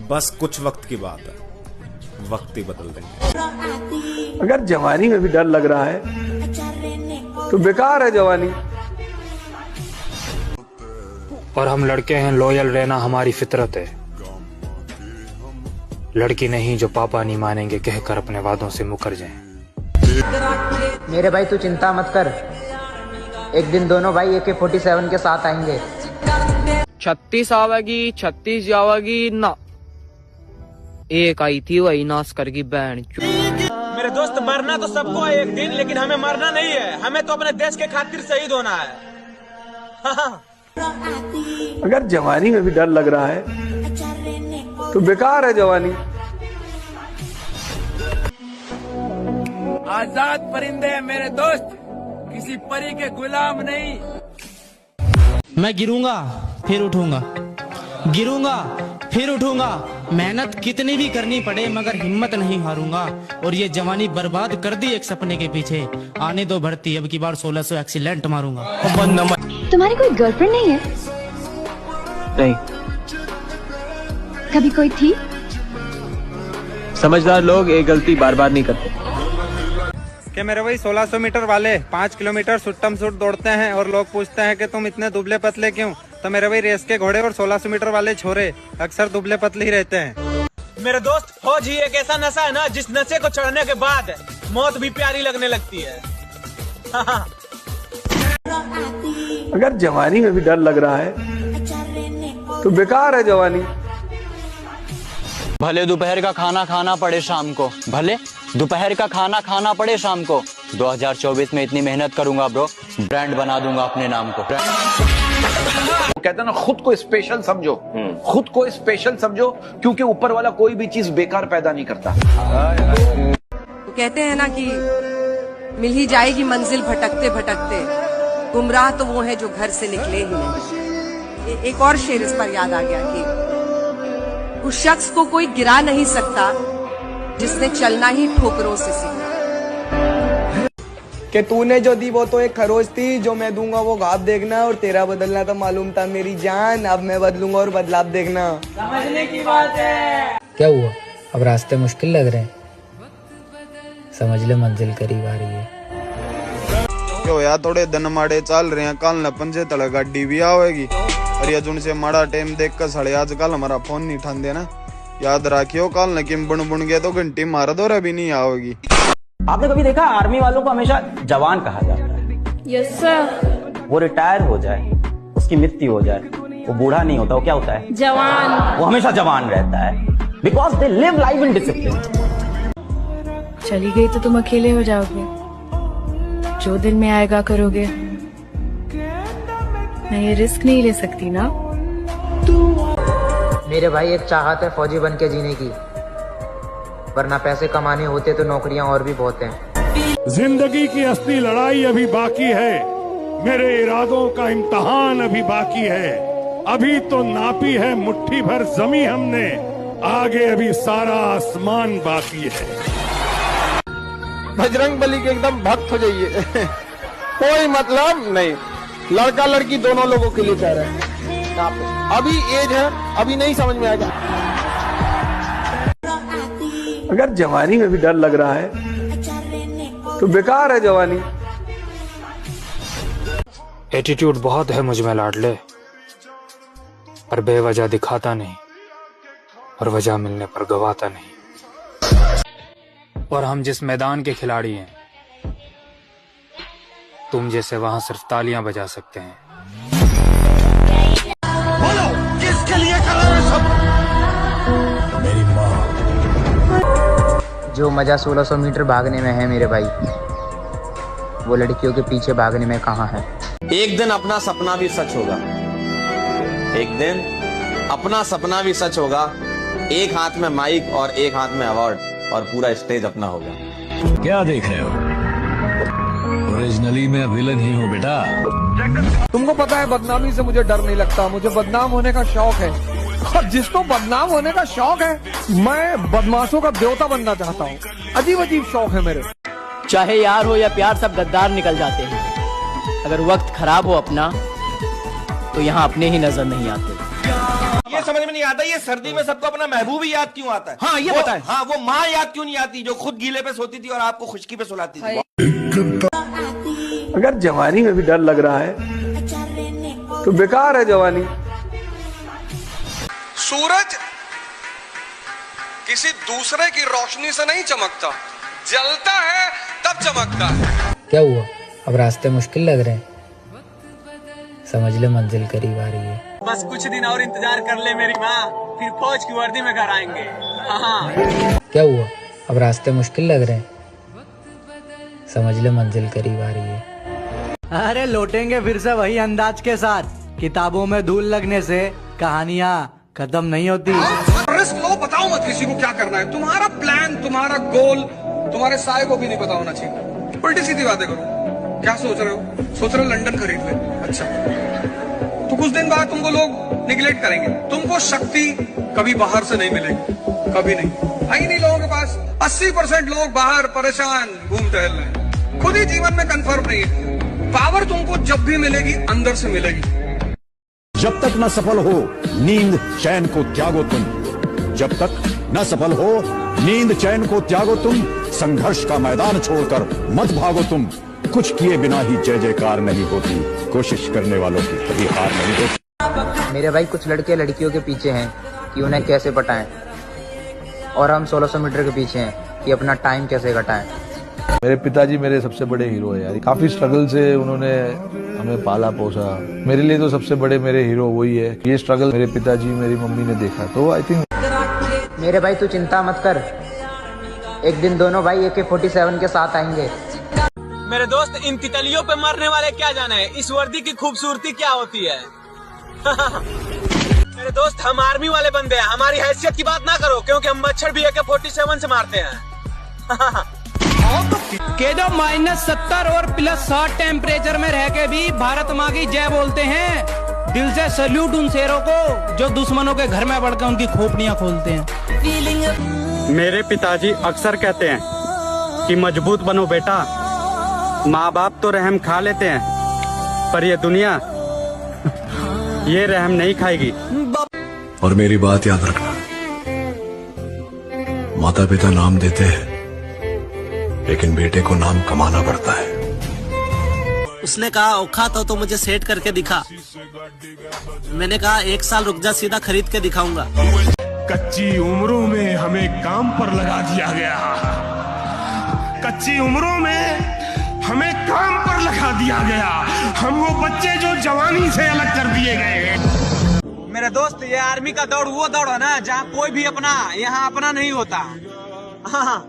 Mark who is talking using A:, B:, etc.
A: बस कुछ वक्त की बात है, वक्त ही बदल देंगे।
B: अगर जवानी में भी डर लग रहा है तो बेकार है जवानी।
C: और हम लड़के हैं, लॉयल रहना हमारी फितरत है। लड़की नहीं जो पापा नहीं मानेंगे कहकर अपने वादों से मुकर जाएं।
D: मेरे भाई तू चिंता मत कर, एक दिन दोनों भाई AK-47 के साथ आएंगे।
E: 36 आवेगी, 36 जावेगी ना। एक आई थी वही नाश कर की बहन।
F: मेरे दोस्त मरना तो सबको है एक दिन, लेकिन हमें मरना नहीं है, हमें तो अपने देश के खातिर शहीद होना है।
B: अगर जवानी में भी डर लग रहा है तो बेकार है जवानी।
G: आजाद परिंदे हैं मेरे दोस्त, किसी परी के गुलाम नहीं।
H: मैं गिरूंगा फिर उठूंगा, गिरूंगा फिर उठूंगा। मेहनत कितनी भी करनी पड़े मगर हिम्मत नहीं हारूंगा। और ये जवानी बर्बाद कर दी एक सपने के पीछे। आने दो भर्ती, अब की बार 1600 एक्सीलेंट मारूंगा।
I: तुम्हारी कोई गर्लफ्रेंड नहीं है?
J: नहीं।
I: कभी कोई थी?
J: समझदार लोग ये गलती बार बार नहीं करते।
K: कि मेरे भाई 1600 मीटर वाले 5 किलोमीटर सुट्टम सुट दौड़ते हैं और लोग पूछते हैं कि तुम इतने दुबले पतले क्यों? तो मेरे भाई रेस के घोड़े और 1600 मीटर वाले छोरे अक्सर दुबले पतले ही रहते हैं।
F: मेरे दोस्त फौज ही एक ऐसा नशा है ना, जिस नशे को चढ़ने के बाद मौत भी प्यारी लगने लगती है।
B: अगर जवानी में भी डर लग रहा है तो बेकार है जवानी।
L: भले दोपहर का खाना खाना पड़े शाम को, भले दोपहर का खाना खाना पड़े शाम को। 2024 में इतनी मेहनत करूंगा ब्रो, ब्रांड बना दूंगा अपने नाम को।
M: वो कहते हैं ना, खुद को स्पेशल समझो, खुद को स्पेशल समझो, क्योंकि ऊपर वाला कोई भी चीज बेकार पैदा नहीं करता।
N: तो कहते हैं ना कि मिल ही जाएगी मंजिल भटकते भटकते, गुमराह तो वो है जो घर से निकले ही नहीं। एक और शेर इस पर याद आ गया कि उस शख्स को कोई गिरा नहीं सकता जिसने चलना ही ठोकरों से सीखा।
O: कि तूने जो दी वो तो एक खरोच थी, जो मैं दूंगा वो घात देखना, और तेरा बदलना तो मालूम था मेरी जान, अब मैं बदलूंगा और बदलाव देखना।
N: समझने की बात है।
D: क्या हुआ, अब रास्ते मुश्किल लग रहे हैं? समझ ले मंजिल करीब आ रही है।
P: क्यों यार, थोड़े दिन माड़े चल रहे हैं, कल न पंजे तले गाड़ी भी आवेगी। और ये जुन से माड़ा टाइम देख कर साढ़े आजकल हमारा फोन नहीं ठान देना, याद रखियो कल न किम बुन बुन गया तो घंटी मार दो, अभी नहीं आओगी।
Q: आपने कभी देखा आर्मी वालों को हमेशा जवान कहा जाता है?
I: Yes sir.
Q: वो रिटायर हो जाए, उसकी मृत्यु हो जाए, वो बूढ़ा नहीं होता, वो क्या होता है?
I: जवान।
Q: वो हमेशा जवान रहता है, because they live life in discipline.
I: चली गई तो तुम अकेले हो जाओगे, जो दिल में आएगा करोगे। मैं ये रिस्क नहीं ले सकती ना।
D: मेरे भाई एक चाहत है फौजी बन के जीने की, वरना पैसे कमाने होते तो नौकरियां और भी बहुत हैं।
R: जिंदगी की असली लड़ाई अभी बाकी है, मेरे इरादों का इम्तहान अभी बाकी है। अभी तो नापी है मुट्ठी भर जमी हमने, आगे अभी सारा आसमान बाकी है।
S: बजरंग बली के एकदम भक्त हो जाइए। कोई मतलब नहीं, लड़का लड़की दोनों लोगों के लिए कह रहे हैं। अभी एज है, अभी नहीं समझ में आएगा।
B: अगर जवानी में भी डर लग रहा है तो बेकार है जवानी।
C: एटीट्यूड बहुत है मुझ में लाडले, पर बेवजह दिखाता नहीं और वजह मिलने पर गवाता नहीं। और हम जिस मैदान के खिलाड़ी हैं, तुम जैसे वहां सिर्फ तालियां बजा सकते हैं।
G: बोलो किसके लिए कर रहे हो सब?
D: मेरी माँ। जो मजा 1600 मीटर भागने में है मेरे भाई, वो लड़कियों के पीछे भागने में कहाँ है।
T: एक दिन अपना सपना भी सच होगा, एक दिन अपना सपना भी सच होगा। एक हाथ में माइक और एक हाथ में अवार्ड, और पूरा स्टेज अपना होगा।
C: क्या देख रहे हो? ओरिजिनली मैं विलन ही हूँ बेटा।
O: तुमको पता है बदनामी से मुझे डर नहीं लगता, मुझे बदनाम होने का शौक है। और जिसको बदनाम होने का शौक है, मैं बदमाशों का देवता बनना चाहता हूँ। अजीब अजीब शौक है मेरे।
D: चाहे यार हो या प्यार, सब गद्दार निकल जाते हैं। अगर वक्त खराब हो अपना, तो यहाँ अपने ही नजर नहीं आते।
U: ये समझ में नहीं आता, ये सर्दी में सबको अपना महबूब ही याद क्यों आता है?
V: हाँ ये बताएं।
U: हाँ, वो माँ याद क्यों नहीं आती जो खुद गीले पे सोती थी और आपको खुशकी पे सुलाती थी?
B: अगर जवानी में भी डर लग रहा है तो बेकार है जवानी।
S: सूरज किसी दूसरे की रोशनी से नहीं चमकता, जलता है तब चमकता है।
D: क्या हुआ? अब रास्ते मुश्किल लग रहे हैं, समझ ले मंजिल करीब आ रही है।
F: बस कुछ दिन और इंतजार कर ले मेरी माँ, फिर फौज की वर्दी में घर आएंगे। हाँ।
D: क्या हुआ? अब रास्ते मुश्किल लग रहे हैं, समझ ले मंजिल करीब आ रही है।
H: अरे लौटेंगे फिर से वही अंदाज के साथ, किताबों में धूल लगने से कहानियाँ खत्म नहीं होती।
S: रिस्क लो, बताओ मत किसी को क्या करना है। तुम्हारा प्लान, तुम्हारा गोल तुम्हारे साय को भी नहीं पता होना चाहिए। उल्टी सीधी बातें करो। क्या सोच रहे हो? सोच रहे हो लंदन खरीद ले? अच्छा, तो कुछ दिन बाद तुमको लोग निगलेक्ट करेंगे। तुमको शक्ति कभी बाहर से नहीं मिलेगी, कभी नहीं आई नहीं लोगों के पास। 80% लोग बाहर परेशान घूम टहल रहे हैं, खुद ही जीवन में कंफर्म नहीं है। पावर तुमको जब भी मिलेगी अंदर से मिलेगी।
W: जब तक न सफल हो नींद चैन को त्यागो तुम, जब तक न सफल हो नींद चैन को त्यागो तुम, संघर्ष का मैदान छोड़कर मत भागो तुम। कुछ किए बिना ही जय जयकार नहीं होती, कोशिश करने वालों की कभी हार नहीं होती।
D: मेरे भाई कुछ लड़के लड़कियों के पीछे हैं कि उन्हें कैसे पटाएं, और हम 1600 मीटर के पीछे हैं कि अपना टाइम कैसे घटाएं।
B: मेरे पिताजी मेरे सबसे बड़े हीरो है यार। काफी स्ट्रगल से उन्होंने हमें पाला पोसा। मेरे लिए तो सबसे बड़े मेरे हीरो वही है। ये स्ट्रगल मेरे पिताजी मेरी मम्मी ने देखा, तो आई थिंक।
D: मेरे भाई तू चिंता मत कर, एक दिन दोनों भाई AK-47 के साथ आएंगे।
F: मेरे दोस्त, इन तितलियों पे मरने वाले क्या जाने इस वर्दी की खूबसूरती क्या होती है। मेरे दोस्त, हम आर्मी वाले बंदे हैं, हमारी हैसियत की बात ना करो, क्योंकि हम मच्छर भी AK-47 से मारते हैं।
H: के जो -70 और +60 टेम्परेचर में रह के भी भारत माँ की जय बोलते हैं। दिल से सैल्यूट उन शेरों को जो दुश्मनों के घर में बढ़कर उनकी खोपड़ियां खोलते हैं।
K: मेरे पिताजी अक्सर कहते हैं कि मजबूत बनो बेटा। माँ बाप तो रहम खा लेते हैं, पर ये दुनिया ये रहम नहीं खाएगी।
W: और मेरी बात याद रखना, माता पिता नाम देते हैं लेकिन बेटे को नाम कमाना पड़ता है।
V: उसने कहा औखा तो मुझे सेट करके दिखा। मैंने कहा 1 साल रुक जा, सीधा खरीद के दिखाऊंगा।
R: कच्ची उम्रों में हमें काम पर लगा दिया गया, कच्ची उम्रों में हमें काम पर लगा दिया गया। हम वो बच्चे जो जवानी से अलग कर दिए गए।
F: मेरे दोस्त, ये आर्मी का दौड़ वो दौड़ है ना जहाँ कोई भी अपना यहाँ अपना नहीं होता। हाँ,